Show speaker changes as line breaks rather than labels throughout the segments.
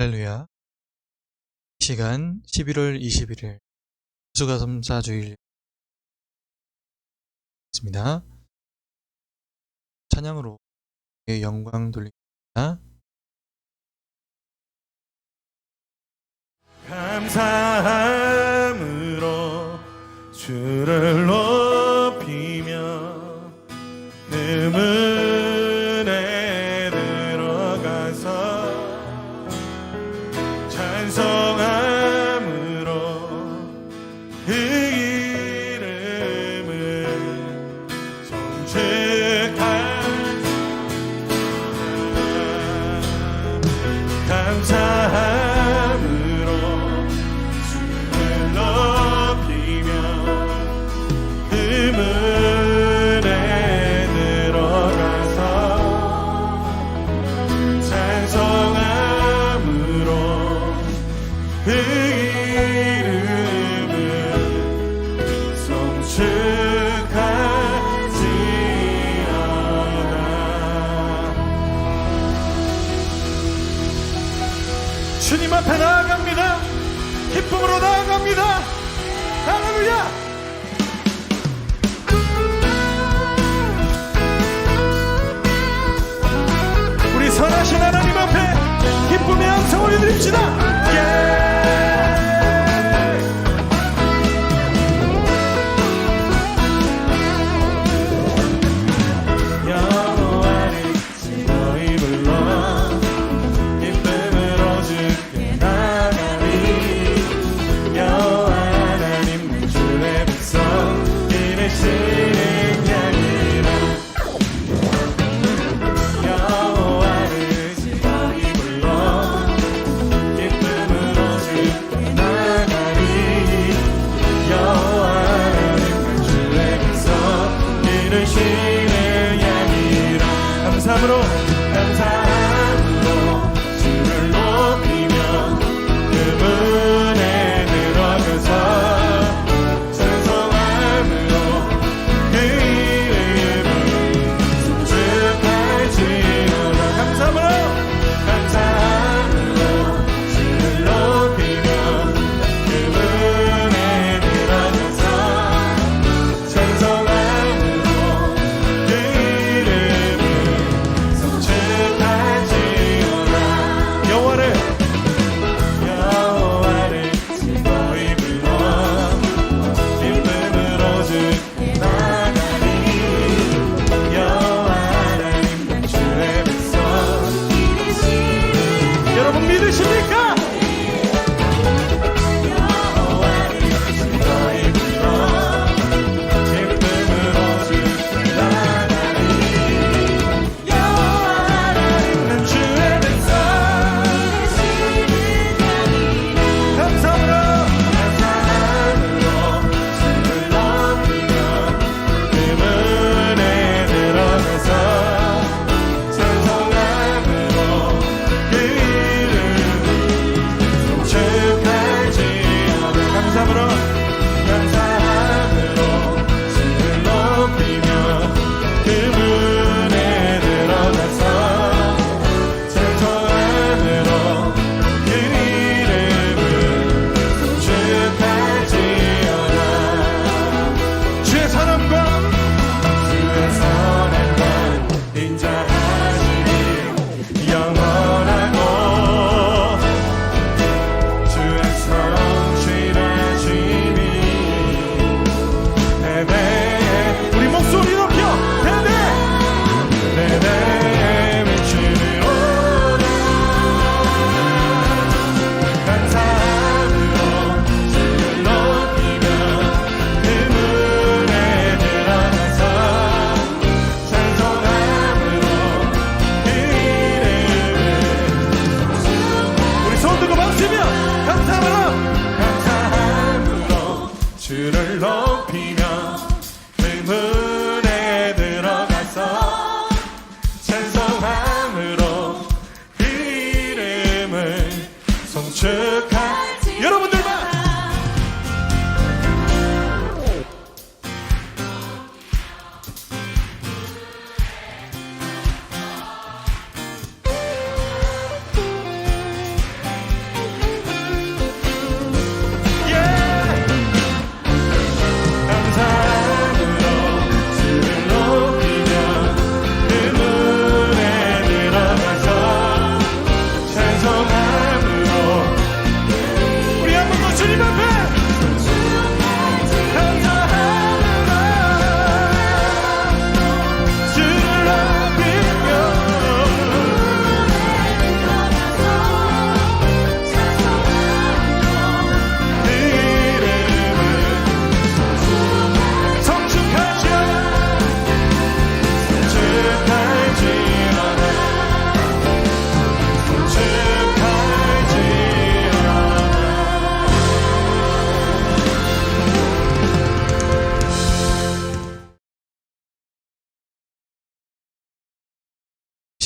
할렐루야. 시간 11월 21일 수가성사주일 있습니다. 찬양으로 영광 돌립니다.
감사함으로 주를 높이며 그 문에 들어가서 찬송함으로 그 이름을 송축하자. 감사함으로 주를 높이며 그 문에 들어가서 찬송함으로 그 이름을 송축하지어다. 주님 앞에 나아갑니다. 기쁨으로 나아갑니다. 할렐루야. 우리 선하신 하나님 앞에 기쁨의 함성 올려드립시다. 여호와를 너희 불러 기쁨으로 주께 나가리. 여호와 하나님 주의 백성 이르시는 양이라. 여호와를 너희 불러 기쁨으로 주께 나가리. 여호와 하나님 주의 백성 이르시는 양이라. 감사함으로 주를 높이며 그 문에 들어가서 찬송함으로 그 이름을 송축할지어다. 감사함으로 주를 높이며 그 문에 들어가서 찬송함으로 그 이름을 송축할지어다. 여호와를 너희 불러 기쁨으로 주께 나가리. 여호와 하나님 주의 백성. 여러분 믿으십니까? 너희 불러 기쁨으로 주께 나가리. 여호와 하나님 주의 백성. 감사함으로 주를 높이며 그 문에 들어가서 찬송함으로 그 이름을 송축할지어다. 감사함으로 주를 높이며 그 문에 들어가서 찬송함으로 그 이름을 송축할지어다. 주의 선함과 인자하시니 영원하고 주의 성실하심이 우리 목소리 높여 대대 외치리로다. 감사함으로 주를 높이며 그 문에 들어가서 찬송함으로 그 이름을 우리 손 들고 박수며 감사함으로 주를 높이며 그 문에 들어가서 찬송함으로 그 이름을 송축할 여러분들만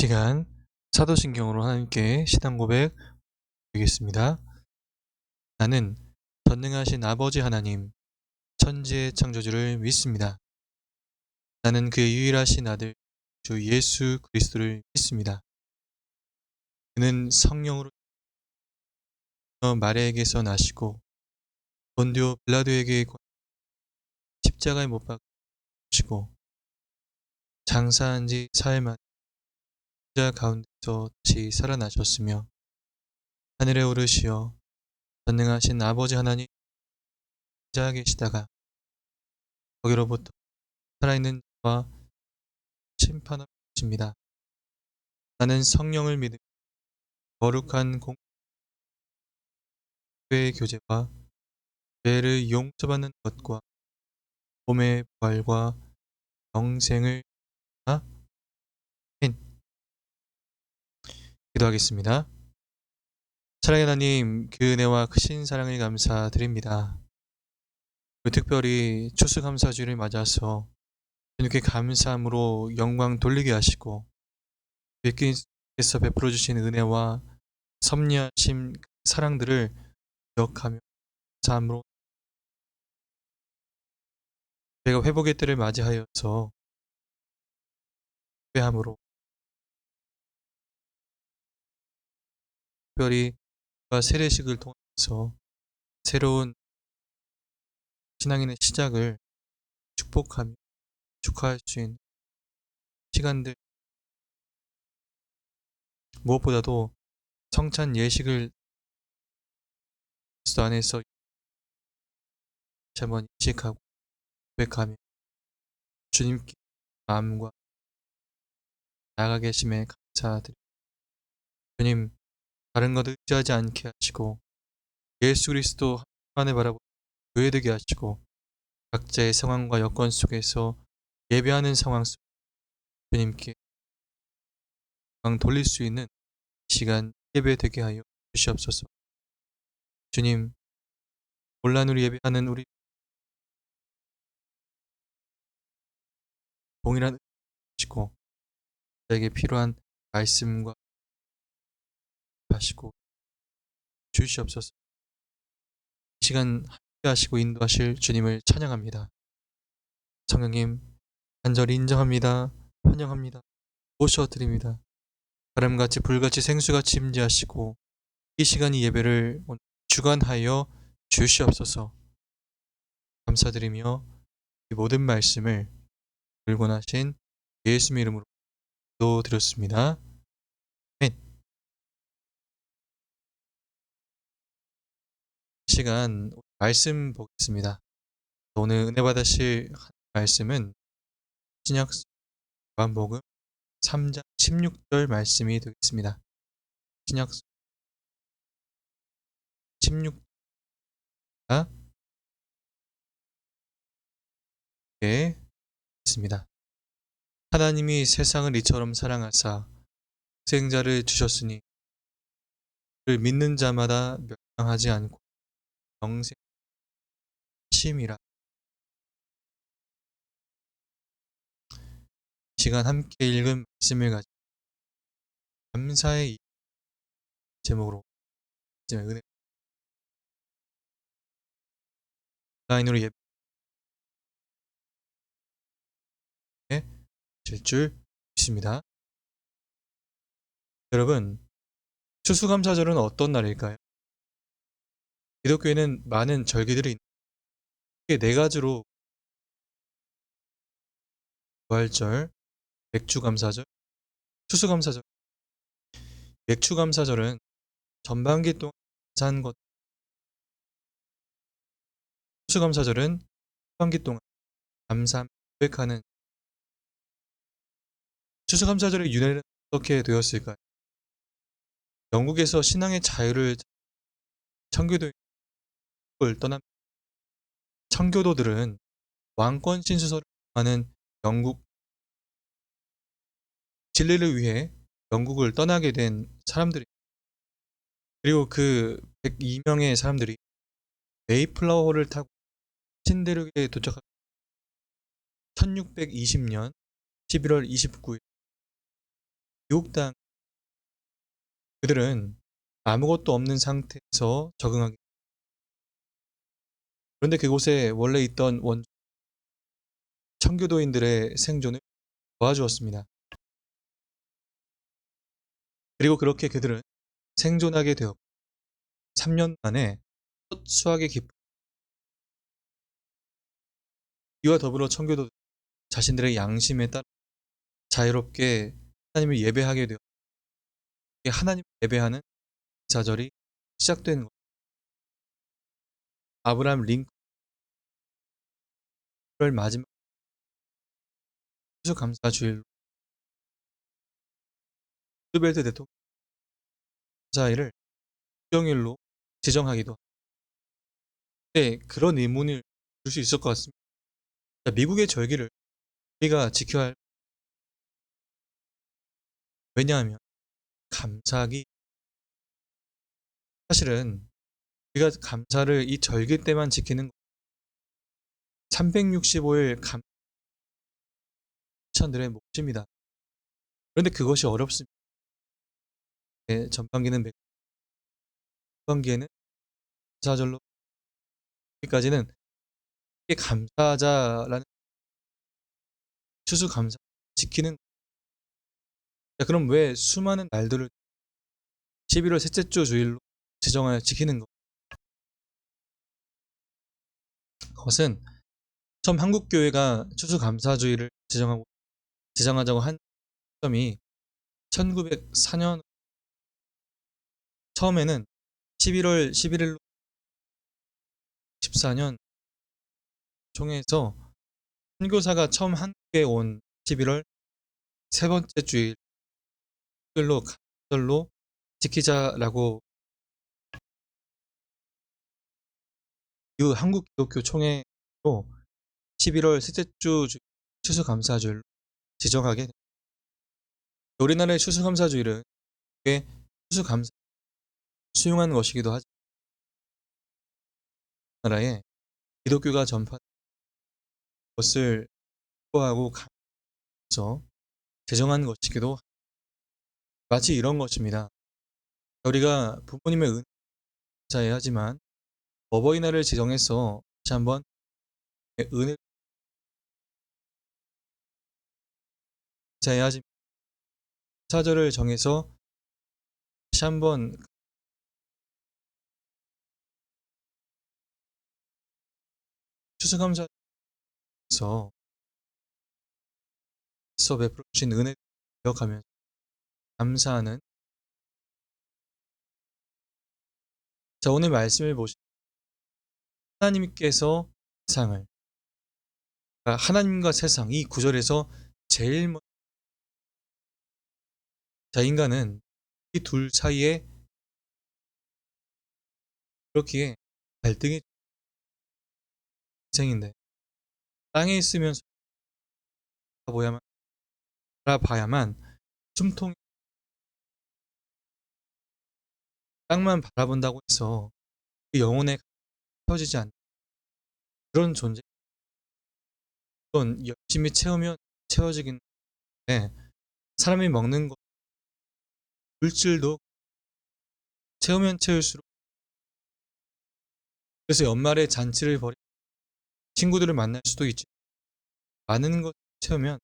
시간 사도신경으로 하나님께 신앙 고백 드리겠습니다. 나는 전능하신 아버지 하나님, 천지의 창조주를 믿습니다. 나는 그의 유일하신 아들 주 예수 그리스도를 믿습니다. 그는 성령으로 마리아에게서 나시고 본디오 빌라도에게 십자가에 못 박히시고 장사한 지 사흘 만에 자 가운데서 다시 살아나셨으며 하늘에 오르시어 전능하신 아버지 하나님 앉아 계시다가 거기로부터 살아있는 자와 심판을 하십니다. 나는 성령을 믿으며 거룩한 공회의 교제와 죄를 용서받는 것과 몸의 부활과 영생을 아멘. 기도하겠습니다. 사랑의 하나님, 그 은혜와 크신 사랑을 감사드립니다. 특별히 추수감사주를 맞아서 주님께 감사함으로 영광 돌리게 하시고 주께서 베풀어 주신 은혜와 섭리하신 사랑들을 기억하며 감사함으로 저희가 회복의 때를 맞이하여서 회함으로 특별히 세례식을 통해서 새로운 신앙인의 시작을 축복하며 축하할 수 있는 시간들, 무엇보다도 성찬 예식을 그리스도 안에서 다시 한번 인식하고 고백하며 주님께 마음과 나아가 계심에 감사드립니다. 주님, 다른 것 의지하지 않게 하시고 예수 그리스도 하나만을 바라보고 교회되게 하시고 각자의 상황과 여건 속에서 예배하는 상황 속 주님께 영광 돌릴 수 있는 시간 예배되게 하여 주시옵소서. 주님, 혼란으로 예배하는 우리 동일한 하시고 저에게 필요한 말씀과 하시고 주시옵소서. 이 시간 함께 하시고 인도하실 주님을 찬양합니다. 성령님, 간절히 인정합니다. 환영합니다. 모셔드립니다. 바람같이 불같이 생수같이 임재하시고 이 시간 이 예배를 주관하여 주시옵소서. 감사드리며 이 모든 말씀을 불권하신 예수님의 이름으로 기도드렸습니다. 아멘. 이 시간 말씀 보겠습니다. 오늘 은혜 받으실 말씀은 신약 요한복음 3장 16절 말씀이 되겠습니다. 신약 16절 예, 있습니다. 하나님이 세상을 이처럼 사랑하사 독생자를 주셨으니 그를 믿는 자마다 멸망하지 않고 영생 심이라. 이 시간 함께 읽은 말씀을 가지고 감사의 제목으로 은혜 온라인으로 예배 질 줄 믿습니다. 여러분, 추수감사절은 어떤 날일까요? 기독교에는 많은 절기들이 있는데 크게 네 가지로 부활절, 맥주감사절, 추수감사절. 맥주감사절은 전반기 동안 감사한 것, 추수감사절은 후반기 동안 감사함 고백하는. 추수감사절의 유래는 어떻게 되었을까요? 영국에서 신앙의 자유를 청교도를 떠난 청교도들은 왕권 신수설을 하는 영국 진리를 위해 영국을 떠나게 된 사람들이, 그리고 그 102명의 사람들이 메이플라워호를 타고 신대륙에 도착한 1620년 11월 29일 미국 땅 그들은 아무것도 없는 상태에서 적응하기 그런데 그곳에 원래 있던 청교도인들의 생존을 도와주었습니다. 그리고 그렇게 그들은 생존하게 되었고 3년 만에 첫 수확의 기쁨 이와 더불어 청교도들 자신들의 양심에 따라 자유롭게 하나님을 예배하게 되었고 하나님을 예배하는 사절이 시작된 것. 아브라함 링컨을 마지막 추수감사주일로 루즈벨트 대통령 감사일을 국경일로 지정하기도 합니다. 네, 그런 의문을 줄 수 있을 것 같습니다. 미국의 절기를 우리가 지켜야 할 왜냐하면 감사하기 사실은 우리가 감사를 이 절기 때만 지키는 365일 감사들의 몫입니다. 그런데 그것이 어렵습니다. 전반기는 후반기에는 감사절로 여기까지는 이게 감사하자라는 추수감사 지키는 자, 그럼 왜 수많은 날들을 11월 셋째 주 주일로 지정하여 지키는 것? 그것은 처음 한국교회가 추수감사주의를 지정하자고 한 점이 1904년 처음에는 11월 11일로 14년 총회에서 선교사가 처음 한국에 온 11월 세 번째 주일로 감사절로 지키자라고 이 한국 기독교 총회로 11월 셋째 주 추수감사주일로 지정하게 됩니다. 우리나라의 추수감사주일은 추수감사 수용한 것이기도 하지만 나라에 기독교가 전파된 것을 하고 감사해서 제정한 것이기도 합니다. 마치 이런 것입니다. 우리가 부모님의 은혜 감사해야 하지만 어버이날을 지정해서 다시 한번 은혜 감사해야 하지만 사절을 정해서 다시 한번 추수감사에서 베풀어 주신 은혜를 기억하면서 감사하는 자 오늘 말씀을 보시면 하나님께서 세상을 하나님과 세상 이 구절에서 제일 먼저 자 인간은 이 둘 사이에 그렇기에 갈등이 인생인데 땅에 있으면서 바라봐야만 숨통이 땅만 바라본다고 해서 그 영혼에 채워지지 않는 그런 존재 물론 열심히 채우면 채워지긴 해 사람이 먹는 것 물질도 채우면 채울수록 그래서 연말에 잔치를 벌이 친구들을 만날 수도 있지 많은 것 채우면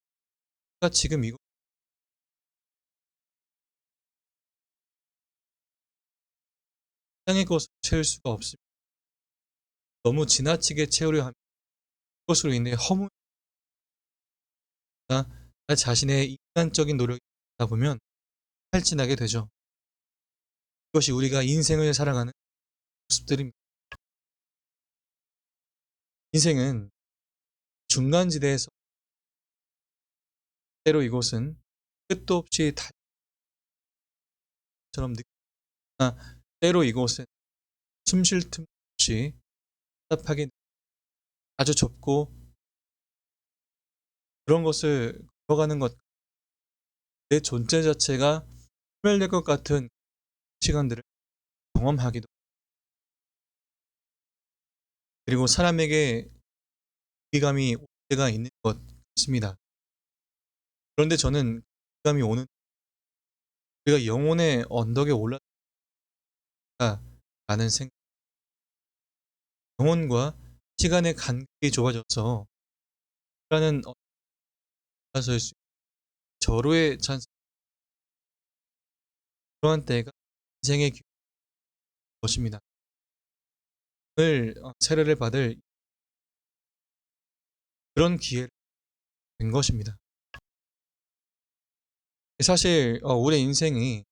우리가 지금 이거 세상의 것을 채울 수가 없습니다. 너무 지나치게 채우려 하면 그것으로 인해 허무나 나 자신의 인간적인 노력이 있다 보면 탈진하게 되죠. 이것이 우리가 인생을 살아가는 모습들입니다. 인생은 중간지대에서 때로 이곳은 끝도 없이 달처럼 느끼나 때로 이곳은 숨 쉴 틈 없이 답답하게 아주 좁고 그런 것을 걸어가는 것 내 존재 자체가 소멸될 것 같은 시간들을 경험하기도 그리고 사람에게 위기감이 올 때가 있는 것 같습니다. 그런데 저는 위기감이 오는 우리가 영혼의 언덕에 올랐다라는 생각, 영혼과 시간의 간격이 좁아져서 라는 올라설 수 절호의 찬스, 그러한 때가 인생의 것입니다. 오늘 세례를 받을 그런 기회를 된 것입니다. 사실 우리 인생이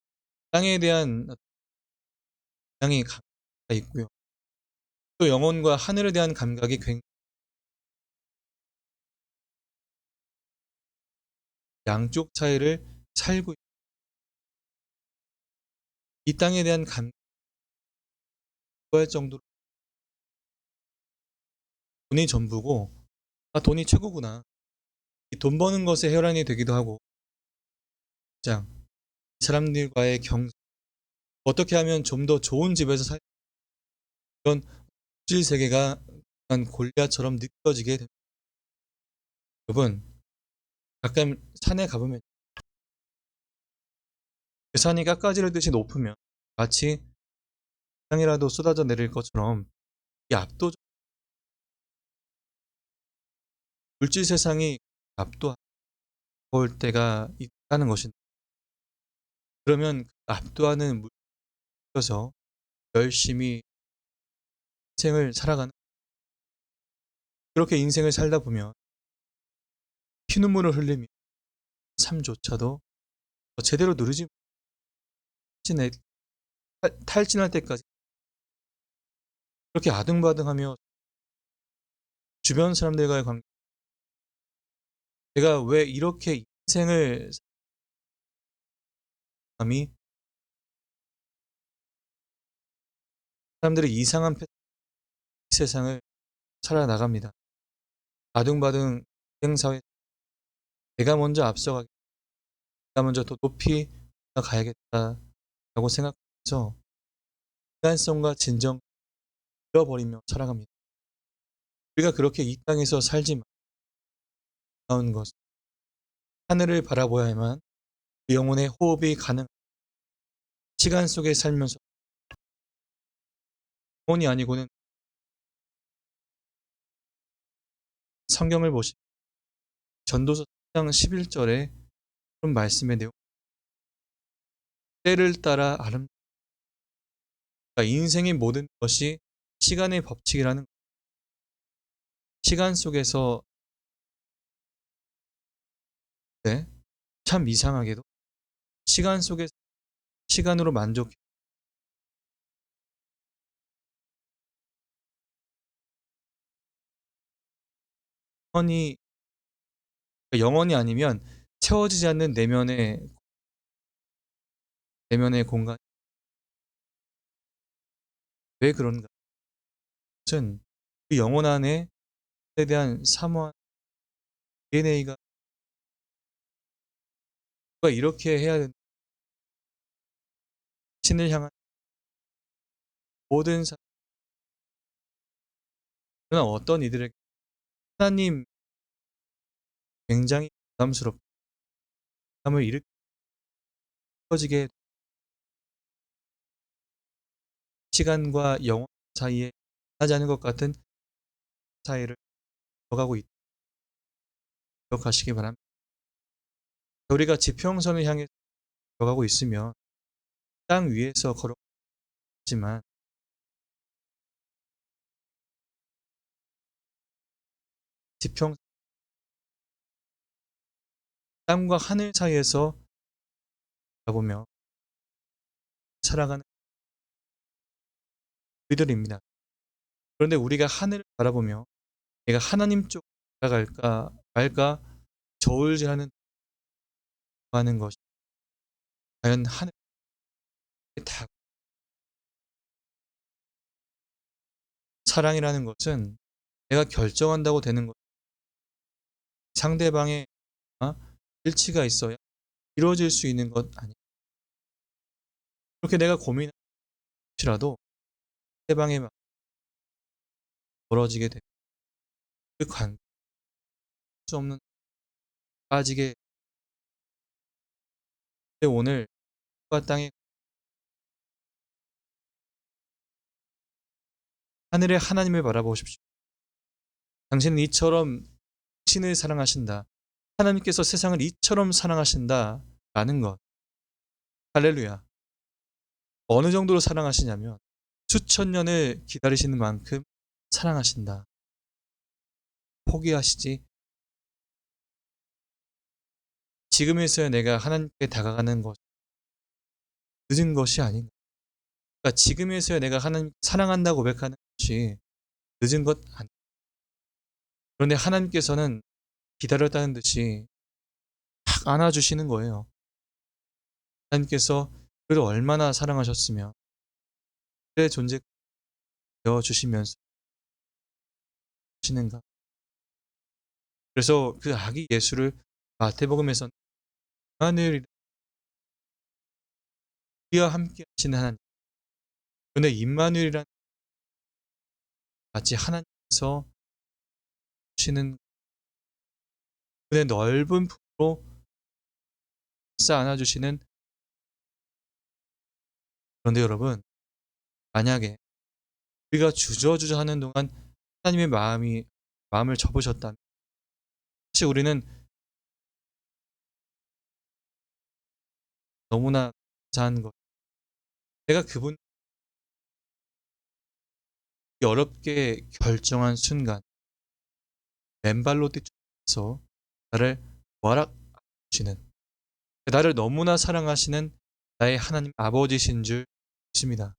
땅에 대한 굉장히 감각이 있고요. 또 영혼과 하늘에 대한 감각이 굉장히 양쪽 사이를 살고 이 땅에 대한 감각할 정도로 돈이 전부고 돈이 최고구나. 이 돈 버는 것에 혈안이 되기도 하고 이 사람들과의 어떻게 하면 좀 더 좋은 집에서 이런 물질 세계가 골리앗처럼 느껴지게 됩니다. 여러분 가끔 산에 가보면 그 산이 깎아지르듯이 높으면 마치 땅이라도 쏟아져 내릴 것처럼 이 압도적 물질 세상이 압도할 때가 있다는 것인데, 그러면 압도하는 물질에서 열심히 인생을 살아가는, 그렇게 인생을 살다 보면 피눈물을 흘리며 삶조차도 제대로 누리지 못해 탈진할 때까지 그렇게 아등바등하며 주변 사람들과의 관계, 내가 왜 이렇게 인생을 감히 사람들이 이상한 세상을 살아나갑니다. 아등바등 행사회, 내가 먼저 앞서가겠다, 내가 먼저 더 높이 가야겠다라고 생각해서 인간성과 진정 잃어버리며 살아갑니다. 우리가 그렇게 이 땅에서 살지만 나온 것, 하늘을 바라보아야만 영혼의 호흡이 가능. 시간 속에 살면서 영혼이 아니고는, 성경을 보시 전도서 3장 11절에 그런 말씀의 내용, 때를 따라 그러니까 인생의 모든 것이 시간의 법칙이라는, 시간 속에서 참 이상하게도 시간 속에 시간으로 만족해 영원히 아니면 채워지지 않는 내면의 공간. 왜 그런가? 그것은 그 영혼 안에 대한 사모한 DNA가 이렇게 해야 된다. 신을 향한 모든 그러나 어떤 이들에게 하나님 굉장히 부담스럽게 감을 일으켜지게, 시간과 영혼 사이에 하지 않은 것 같은 사이를 걸어가고 있다. 기억하시기 바랍니다. 우리가 지평선을 향해 걸어가고 있으면 땅 위에서 걸어가지만 지평 땅과 하늘 사이에서 보며 살아가는 우리들입니다. 그런데 우리가 하늘을 바라보며 내가 하나님 쪽으로 나아갈까 말까 저울질하는 것이 과연 하늘 다. 사랑이라는 것은 내가 결정한다고 되는 것, 상대방의 일치가 있어야 이루어질 수 있는 것 아니야. 그렇게 내가 고민하더라도 상대방의 말 멀어지게 되고 그 관계 수 없는 빠지게. 오늘 하늘과 땅에 하늘의 하나님을 바라보십시오. 당신은 이처럼 신을 사랑하신다. 하나님께서 세상을 이처럼 사랑하신다라는 것. 할렐루야. 어느 정도로 사랑하시냐면 수천 년을 기다리시는 만큼 사랑하신다. 포기하시지. 지금에서야 내가 하나님께 다가가는 것 늦은 것이 아닌가. 그러니까 지금에서야 내가 하나님 사랑한다고 고백하는 것이 늦은 것 아니다. 그런데 하나님께서는 기다렸다는 듯이 탁 안아주시는 거예요. 하나님께서 그를 얼마나 사랑하셨으면 그의 존재 되어 주시면서 하시는가. 그래서 그 아기 예수를 마태복음에서는 임마누엘 우리와 함께 하시는 하나님. 그런데 임마누엘이란 마치 하나님께서 주시는 그의 넓은 품으로 쌓아 안아주시는. 그런데 여러분, 만약에 우리가 주저주저 하는 동안 하나님의 마음을 접으셨다면 사실 우리는 너무나 감사한 것. 내가 그분이 어렵게 결정한 순간 맨발로 뛰쳐서 나를 허락하시는, 나를 너무나 사랑하시는 나의 하나님 아버지신 줄 믿습니다.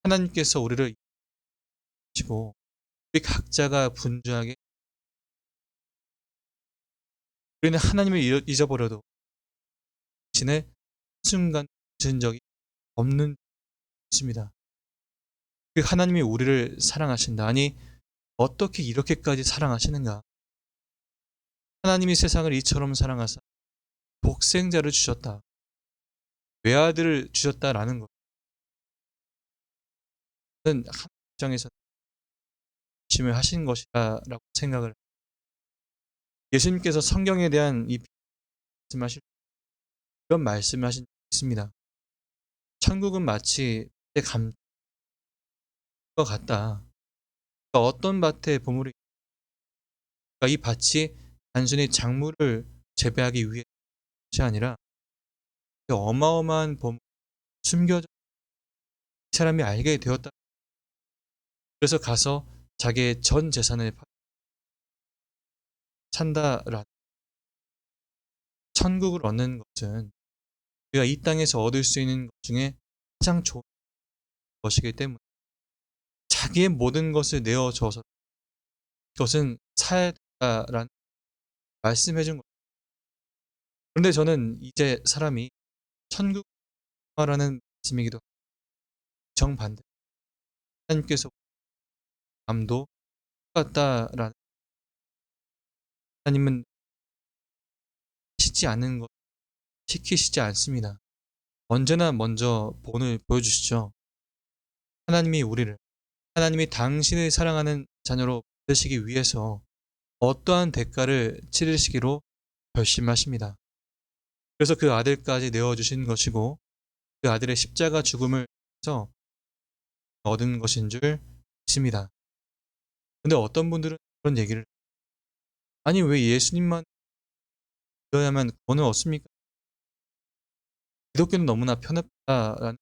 하나님께서 우리를 이시고 우리 각자가 분주하게 우리는 하나님을 잊어버려도 신의 순간 잊은 적이 없는 것입니다. 그 하나님이 우리를 사랑하신다. 아니 어떻게 이렇게까지 사랑하시는가? 하나님이 세상을 이처럼 사랑하사 독생자를 주셨다. 외아들을 주셨다라는 것은 한 입장에서 심을 하신 것이라고 생각을 합니다. 예수님께서 성경에 대한 이 말씀하실 이런 말씀을 하신 적이 있습니다. 천국은 마치 감과 같다. 그러니까 어떤 밭에 보물이 그러니까 이 밭이 단순히 작물을 재배하기 위해 것이 아니라 어마어마한 보물 숨겨져 이 사람이 알게 되었다. 그래서 가서 자기의 전 재산을 산다라는 천국을 얻는 것은 우리가 이 땅에서 얻을 수 있는 것 중에 가장 좋은 것이기 때문에 자기의 모든 것을 내어줘서 그것은 사야 된다라는 말씀해 준 거예요. 그런데 저는 이제 사람이 천국화라는 말씀이기도 하고 정반대 하나님께서 마음도 똑같다라는 하나님은 시키지 않는 것 시키시지 않습니다. 언제나 먼저 본을 보여주시죠. 하나님이 당신을 사랑하는 자녀로 만드시기 위해서 어떠한 대가를 치르시기로 결심하십니다. 그래서 그 아들까지 내어주신 것이고 그 아들의 십자가 죽음을 통해서 얻은 것인 줄 믿습니다. 근데 어떤 분들은 그런 얘기를 아니 왜 예수님만 믿어야만 구원을 얻습니까? 기독교는 너무나 편협하다라는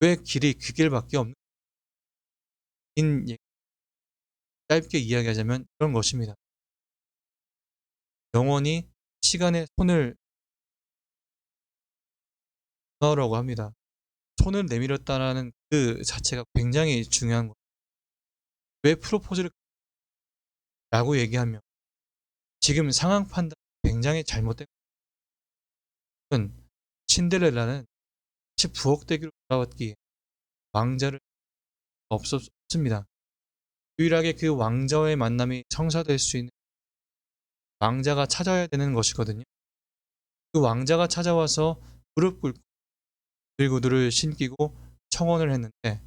왜 길이 그 길밖에 없는 짧게 이야기하자면 그런 것입니다. 영원히 시간에 손을 넣으라고 합니다. 손을 내밀었다라는 그 자체가 굉장히 중요한 거예요. 왜 프로포즈를 라고 얘기하면 지금 상황 판단 굉장히 잘못된 것은 신데렐라는 부엌대교로 돌아왔기에 왕자를 없었습니다. 유일하게 그 왕자와의 만남이 성사될 수 있는 왕자가 찾아야 되는 것이거든요. 그 왕자가 찾아와서 무릎 꿇고 들구두를 신기고 청혼을 했는데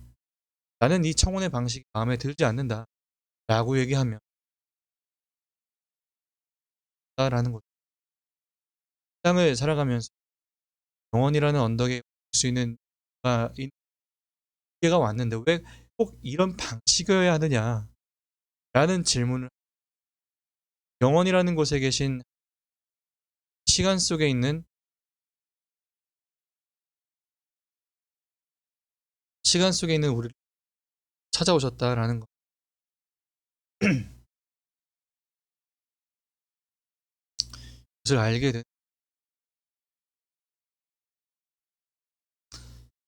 나는 이 청혼의 방식이 마음에 들지 않는다 라고 얘기하면 라는 거죠. 땅을 살아가면서 영원이라는 언덕에 올 수 있는 기회가 왔는데 왜 꼭 이런 방식이어야 하느냐라는 질문을, 영원이라는 곳에 계신 시간 속에 있는 우리를 찾아오셨다라는 것. 것을 알게 된.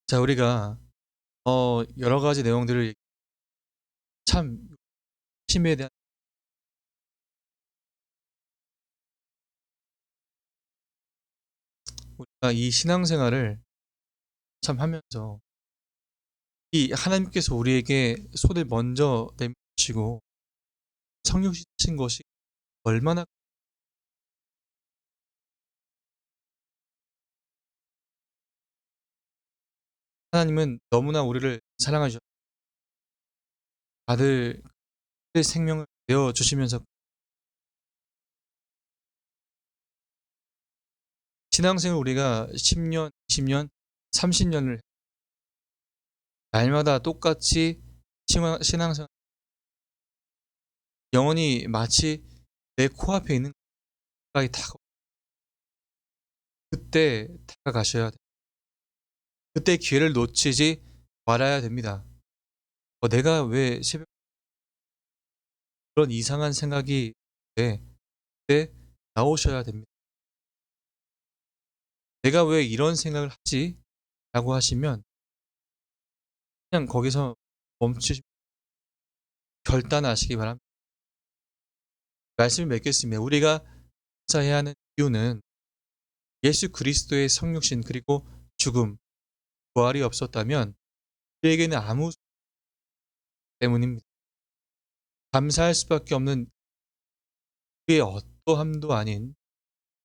자, 우리가 여러 가지 내용들을 참 심에 대한 우리가 이 신앙생활을 참 하면서 이 하나님께서 우리에게 손을 먼저 내미시고 성육시키신 것이 얼마나 하나님은 너무나 우리를 사랑하셨 아들의 생명을 내어 주시면서 신앙생활 우리가 10년, 20년, 30년을 날마다 똑같이 신앙생활 영원히 마치 내 코앞에 있는 가까이 그때 다가가셔야 돼요. 그때 기회를 놓치지 말아야 됩니다. 내가 왜 새벽 그런 이상한 생각이 그때 나오셔야 됩니다. 내가 왜 이런 생각을 하지? 라고 하시면 그냥 거기서 멈추시고 결단하시기 바랍니다. 말씀을 맺겠습니다. 우리가 감사해야 하는 이유는 예수 그리스도의 성육신 그리고 죽음, 부활이 없었다면 우리에게는 아무 때문입니다. 감사할 수밖에 없는 우리의 어떠함도 아닌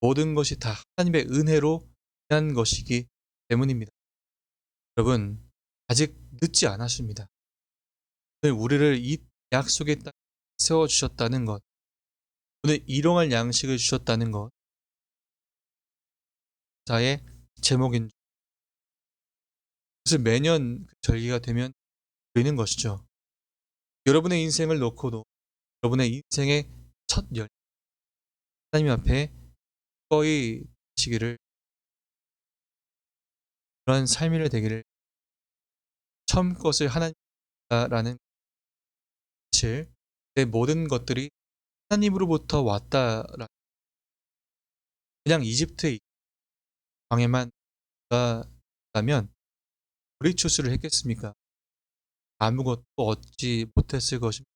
모든 것이 다 하나님의 은혜로 인한 것이기 때문입니다. 여러분, 아직 늦지 않았습니다. 오늘 우리를 이 약속의 땅에 세워주셨다는 것, 오늘 일용할 양식을 주셨다는 것, 자의 제목인 그것을 매년 절기가 되면 드리는 것이죠. 여러분의 인생을 놓고도 여러분의 인생의 첫 열 하나님 앞에 기꺼이 되시기를, 그런 삶이 되기를, 처음 것을 하나님이라는 사실, 내 모든 것들이 하나님으로부터 왔다라는, 그냥 이집트의 광야만 가면 보리추수를 했겠습니까? 아무것도 얻지 못했을 것입니다.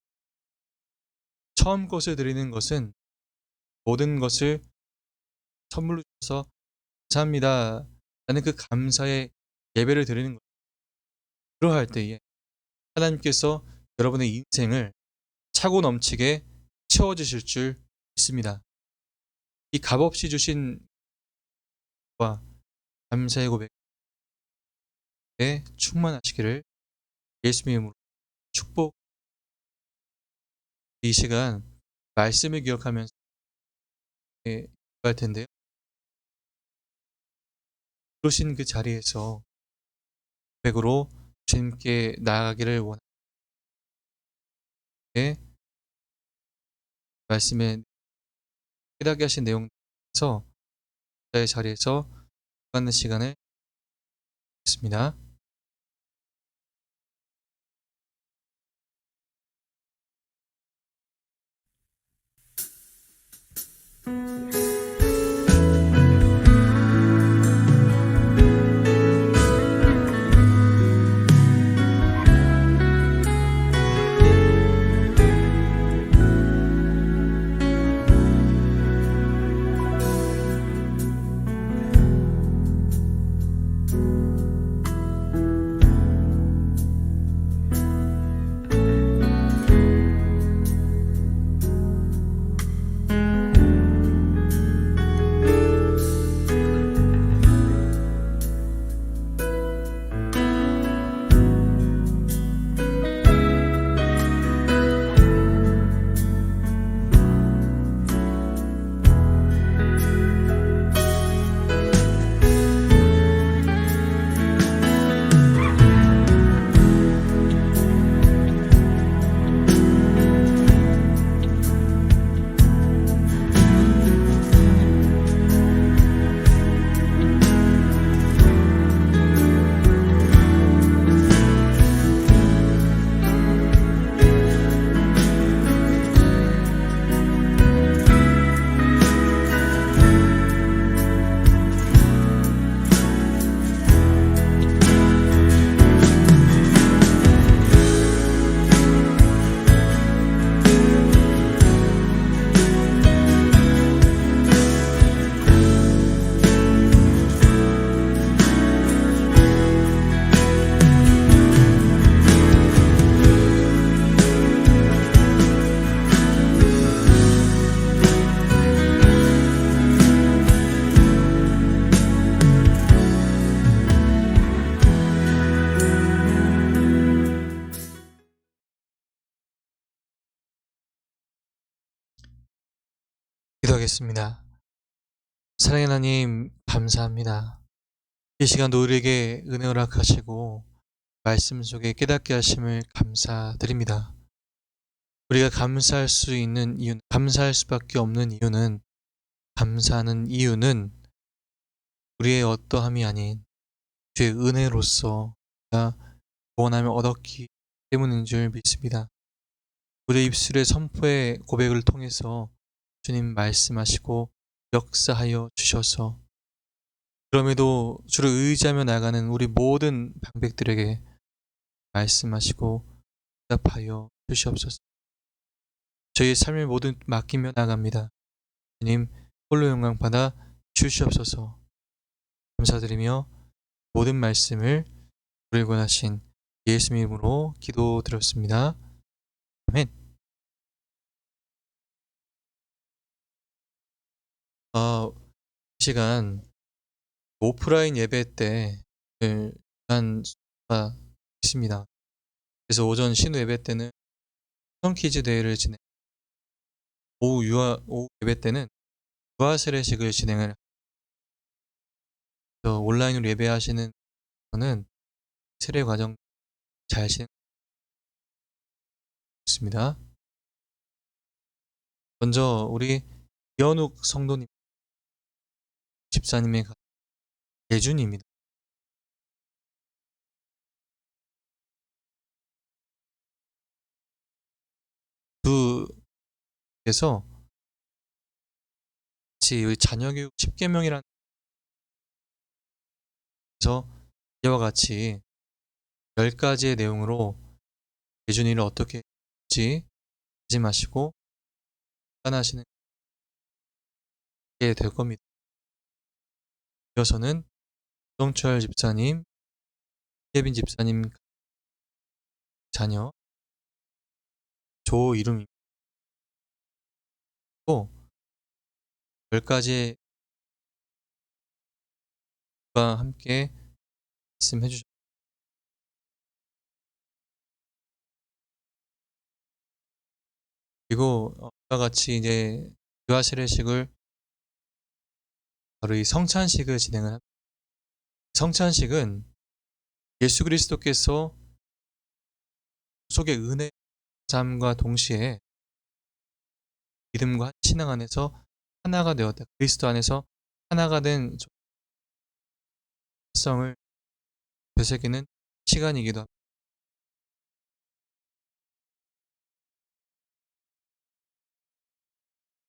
처음 것을 드리는 것은 모든 것을 선물로 주셔서 감사합니다 라는 그 감사의 예배를 드리는 것. 그러할 때에 하나님께서 여러분의 인생을 차고 넘치게 채워주실 줄 믿습니다. 이 값없이 주신 감사의 고백에 충만하시기를 예수님의 이름으로 축복. 이 시간 말씀을 기억하면서 할 텐데요. 그러신 그 자리에서 고백으로 주님께 나아가기를 원합니다. 말씀에 깨닫게 하신 내용에서 자의 자리에서 받는 시간을 갖습니다. 기도하겠습니다. 사랑의 하나님, 감사합니다. 이 시간도 우리에게 은혜 허락하시고 말씀 속에 깨닫게 하심을 감사드립니다. 우리가 감사할 수 있는 이유, 감사할 수밖에 없는 이유는, 감사하는 이유는 우리의 어떠함이 아닌 주의 은혜로서 우리가 구원하며 얻었기 때문인 줄 믿습니다. 우리의 입술의 선포의 고백을 통해서 주님 말씀하시고 역사하여 주셔서, 그럼에도 주를 의지하며 나가는 우리 모든 방백들에게 말씀하시고 응답하여 주시옵소서. 저희의 삶을 모두 맡기며 나갑니다. 주님 홀로 영광 받아 주시옵소서. 감사드리며 모든 말씀을 우리를 권하신 예수님 이름으로 기도드렸습니다. 아멘. 이 시간 오프라인 예배 때 한 수가 있습니다. 그래서 오전 신우 예배 때는 수성 퀴즈 대회를 진행, 오후 예배 때는 유아 세례식을 진행을, 온라인으로 예배하시는 분은 세례 과정 잘 진행했습니다. 먼저 우리 이현욱 성도님 집사님의 예준입니다. 두께서 같이 우리 자녀교육 10계명이라는 데서 이와 같이 10가지의 내용으로 예준이를 어떻게 할지 하지 마시고 판단하시는 게 될 겁니다. 이어서는 정철 집사님, 예빈 집사님 자녀 조이름이 또 10가지의 과 함께 말씀해 주셨습니다. 그리고 이와 같이 이제 유아 세례식을 바로 이 성찬식을 진행을 합니다. 성찬식은 예수 그리스도께서 속의 은혜 삶과 동시에 믿음과 신앙 안에서 하나가 되었다. 그리스도 안에서 하나가 된 성을 되새기는 시간이기도 합니다.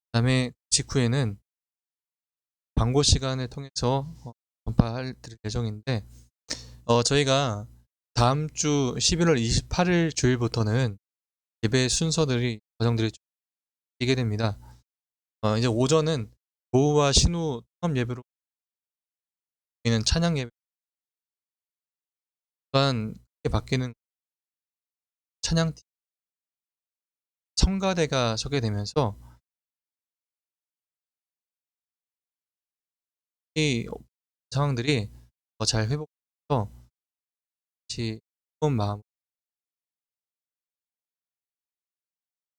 그다음에 직후에는 광고 시간을 통해서 전파할 예정인데, 저희가 다음 주 11월 28일 주일부터는 예배 순서들이 과정들이 바뀌게 됩니다. 이제 오전은 노후와 신우 통합 예배로 저희는 찬양 예배, 또한 바뀌는 찬양팀 성가대가 서게 되면서 이 상황들이 더 잘 회복돼서 다시 좋은 마음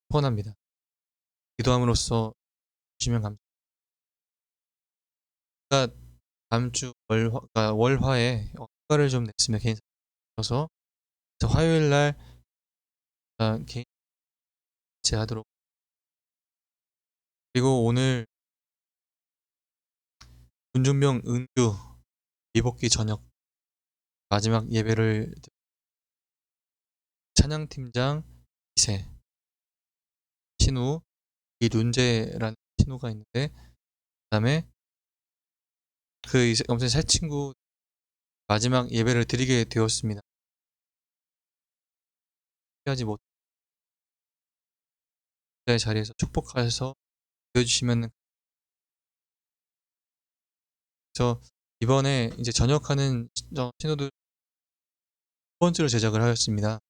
후원합니다. 기도함으로써 주시면 감사합니다. 그러니까 다음 주 월화에 휴가를 좀 냈으면 개인 사서 화요일 날 개인 제하도록. 그리고 오늘 문중병 은규 이복기 저녁 마지막 예배를 찬양팀장 이세 신우 이룬재라는 신우가 있는데, 그다음에 그 아무튼 새 친구 마지막 예배를 드리게 되었습니다. 하지 못 자리에서 축복하셔서 보여주시면. 그래서 이번에 이제 전역하는 신우들 두 번째로 제작을 하였습니다.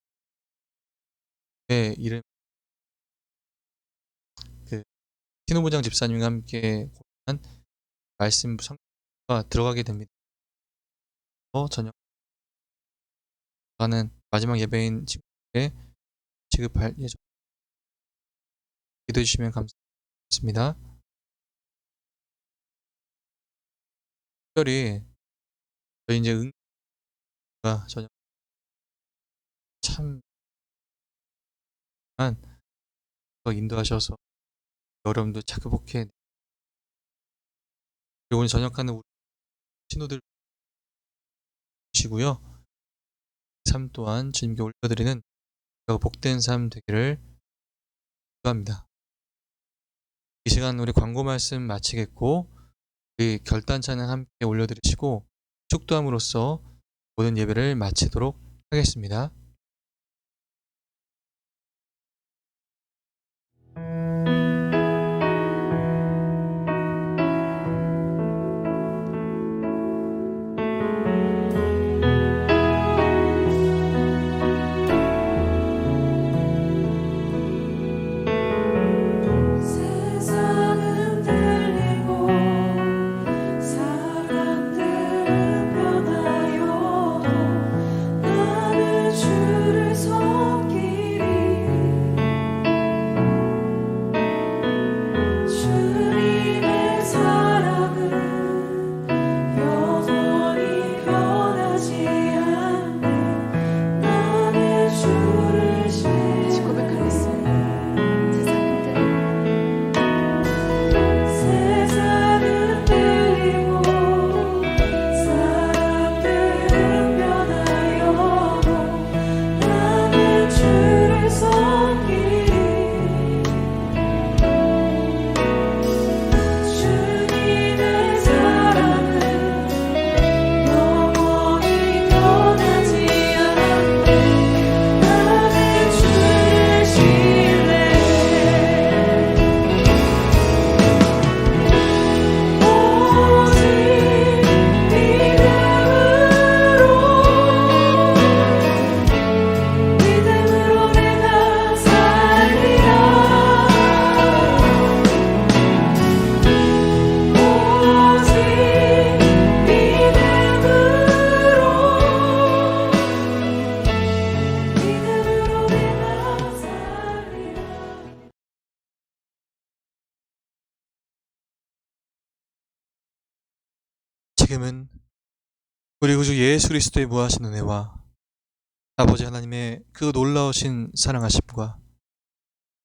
네, 이름 그 신우부장 집사님과 함께 고민한 말씀 성가 들어가게 됩니다. 전역하는 마지막 예배인 친구들에 지급할 예정. 기도해 주시면 감사하겠습니다. 특별히 저희 이제 응가 저녁 참 인도하셔서 어려움도 잘 극복해 그리고 오늘 저녁하는 우리 신우들 시고요. 삶 또한 주님께 올려드리는 복된 삶 되기를 기도합니다. 이 시간 우리 광고 말씀 마치겠고 우리 결단 찬양 함께 올려드리시고 축도함으로써 모든 예배를 마치도록 하겠습니다.
세상은 들리고 사람들은 변하여도 나는 주를 섬기리. 주님의 사랑은 영원히 변하지 않네. 나는 주를
다시 고백하겠습니다.
세상은 들리고 사람들은 변하여도 나는 주를 섬기리. 주님의 사랑은 영원히 변하지 않네. 나는 주를 신뢰해. 오직 믿음으로 내가 살리라. 오직 믿음으로 내가 살리라.
지금은 우리 구주 예수 그리스도의 무하신 은혜와 아버지 하나님의 그 놀라우신 사랑하심과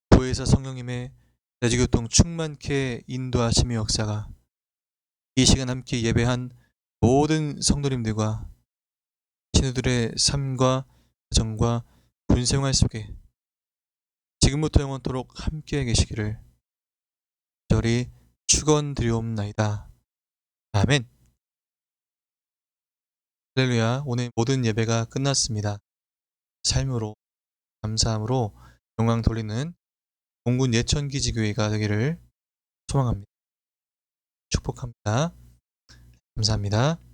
보혜사 성령님의 내주교통 충만케 인도하심의 역사가 이 시간 함께 예배한 모든 성도님들과 신우들의 삶과 가정과 군생활 속에 지금부터 영원토록 함께 계시기를 절히 축원드리옵나이다. 아멘. 할렐루야. 오늘 모든 예배가 끝났습니다. 삶으로 감사함으로 영광 돌리는 공군 예천기지교회가 되기를 소망합니다. 축복합니다. 감사합니다.